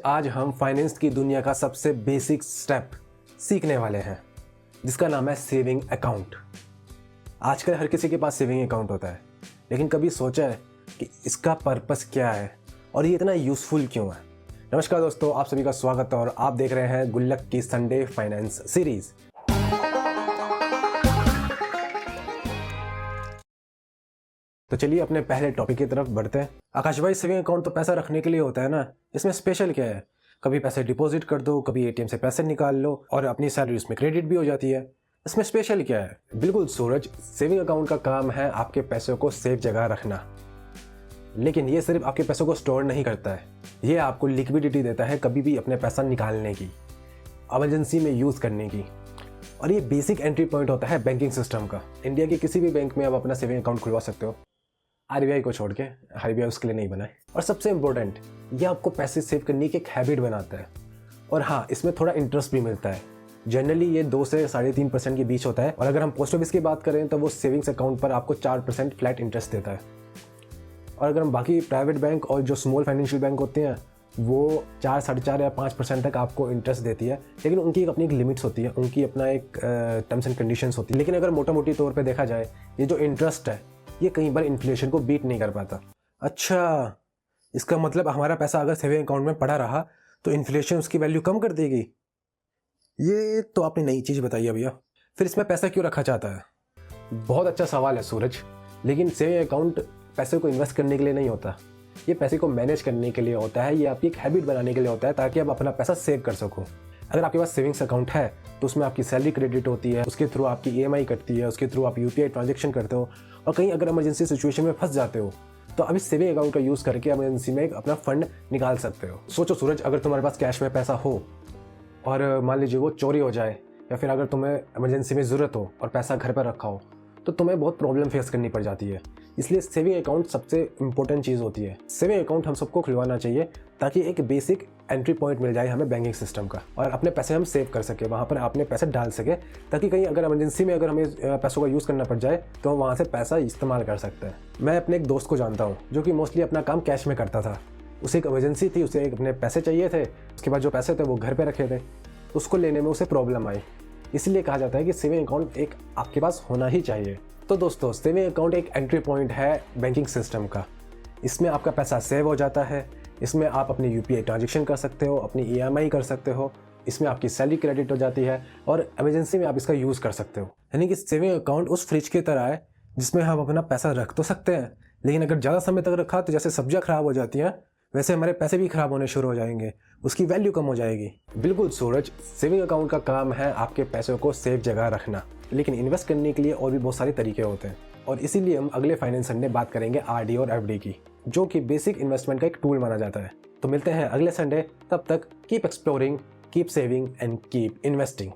आज हम फाइनेंस की दुनिया का सबसे बेसिक स्टेप सीखने वाले हैं, जिसका नाम है सेविंग अकाउंट। आजकल हर किसी के पास सेविंग अकाउंट होता है, लेकिन कभी सोचा है कि इसका पर्पस क्या है और ये इतना यूज़फुल क्यों है। नमस्कार दोस्तों, आप सभी का स्वागत है और आप देख रहे हैं गुल्लक की संडे फाइनेंस सीरीज। तो चलिए अपने पहले टॉपिक की तरफ बढ़ते हैं। आकाश भाई, सेविंग अकाउंट तो पैसा रखने के लिए होता है ना, इसमें स्पेशल क्या है? कभी पैसे डिपॉजिट कर दो, कभी एटीएम से पैसे निकाल लो और अपनी सैलरी उसमें क्रेडिट भी हो जाती है। इसमें स्पेशल क्या है? बिल्कुल सूरज, सेविंग अकाउंट का काम है आपके पैसों को सेफ जगह रखना, लेकिन ये सिर्फ आपके पैसों को स्टोर नहीं करता है, ये आपको लिक्विडिटी देता है कभी भी अपने पैसा निकालने की, इमरजेंसी में यूज़ करने की। और ये बेसिक एंट्री पॉइंट होता है बैंकिंग सिस्टम का। इंडिया के किसी भी बैंक में आप अपना सेविंग अकाउंट खुलवा सकते हो, आरबीआई को छोड़ के। आरबीआई उसके लिए नहीं बना है। और सबसे इंपॉर्टेंट, ये आपको पैसे सेव करने की एक हैबिट बनाता है। और हाँ, इसमें थोड़ा इंटरेस्ट भी मिलता है। जनरली ये 2 से 3.5% के बीच होता है। और अगर हम पोस्ट ऑफिस की बात करें तो वो सेविंग्स अकाउंट पर आपको 4% फ्लैट इंटरेस्ट देता है। और अगर हम बाकी प्राइवेट बैंक और जो स्मॉल फाइनेंशियल बैंक होते हैं वो 4, 4.5 या 5% तक आपको इंटरेस्ट देती है, लेकिन उनकी अपनी एक लिमिट्स होती है, उनकी अपना एक टर्म्स एंड कंडीशंस होती है। लेकिन अगर मोटा मोटी तौर पे देखा जाए, ये जो इंटरेस्ट है ये कई बार इन्फ्लेशन को बीट नहीं कर पाता। अच्छा, इसका मतलब हमारा पैसा अगर सेविंग अकाउंट में पड़ा रहा तो इन्फ्लेशन उसकी वैल्यू कम कर देगी। ये तो आपने नई चीज़ बताई है भैया। फिर इसमें पैसा क्यों रखा जाता है? बहुत अच्छा सवाल है सूरज, लेकिन सेविंग अकाउंट पैसे को इन्वेस्ट करने के लिए नहीं होता, ये पैसे को मैनेज करने के लिए होता है। ये आपकी एक हैबिट बनाने के लिए होता है ताकि आप अपना पैसा सेव कर सको। अगर आपके पास सेविंग्स अकाउंट है तो उसमें आपकी सैलरी क्रेडिट होती है, उसके थ्रू आपकी ईएमआई कटती है, उसके थ्रू आप यूपीआई ट्रांजैक्शन करते हो। और कहीं अगर इमरजेंसी सिचुएशन में फंस जाते हो तो अभी सेविंग अकाउंट का यूज़ करके इमरजेंसी में अपना फंड निकाल सकते हो। सोचो सूरज, अगर तुम्हारे पास कैश में पैसा हो और मान लीजिए वो चोरी हो जाए, या फिर अगर तुम्हें इमरजेंसी में ज़रूरत हो और पैसा घर पर रखा हो, तो तुम्हें बहुत प्रॉब्लम फेस करनी पड़ जाती है। इसलिए सेविंग अकाउंट सबसे इंपॉर्टेंट चीज़ होती है। सेविंग अकाउंट हम सबको खुलवाना चाहिए ताकि एक बेसिक एंट्री पॉइंट मिल जाए हमें बैंकिंग सिस्टम का, और अपने पैसे हम सेव कर सके, वहाँ पर अपने पैसे डाल सके, ताकि कहीं अगर इमरजेंसी में अगर हमें पैसों का यूज़ करना पड़ जाए तो हम वहाँ से पैसा इस्तेमाल कर सकते हैं। मैं अपने एक दोस्त को जानता हूँ जो कि मोस्टली अपना काम कैश में करता था। उसे एक इमरजेंसी थी, उसे अपने पैसे चाहिए थे, उसके बाद जो पैसे थे वो घर पर रखे थे, उसको लेने में उसे प्रॉब्लम आई। इसलिए कहा जाता है कि सेविंग अकाउंट एक आपके पास होना ही चाहिए। तो दोस्तों, सेविंग अकाउंट एक एंट्री पॉइंट है बैंकिंग सिस्टम का। इसमें आपका पैसा सेव हो जाता है, इसमें आप अपनी यूपीआई ट्रांजैक्शन कर सकते हो, अपनी ईएमआई कर सकते हो, इसमें आपकी सैलरी क्रेडिट हो जाती है और इमरजेंसी में आप इसका यूज़ कर सकते हो। यानी कि सेविंग अकाउंट उस फ्रिज की तरह है जिसमें हम अपना पैसा रख तो सकते हैं, लेकिन अगर ज़्यादा समय तक रखा तो जैसे सब्जियाँ ख़राब हो जाती हैं वैसे हमारे पैसे भी ख़राब होने शुरू हो जाएंगे, उसकी वैल्यू कम हो जाएगी। बिल्कुल सूरज, सेविंग अकाउंट का काम है आपके पैसों को सेफ जगह रखना, लेकिन इन्वेस्ट करने के लिए और भी बहुत सारे तरीके होते हैं। और इसीलिए हम अगले फाइनेंस संडे बात करेंगे आरडी और एफडी की, जो कि बेसिक इन्वेस्टमेंट का एक टूल माना जाता है। तो मिलते हैं अगले संडे, तब तक keep exploring, keep saving and keep investing.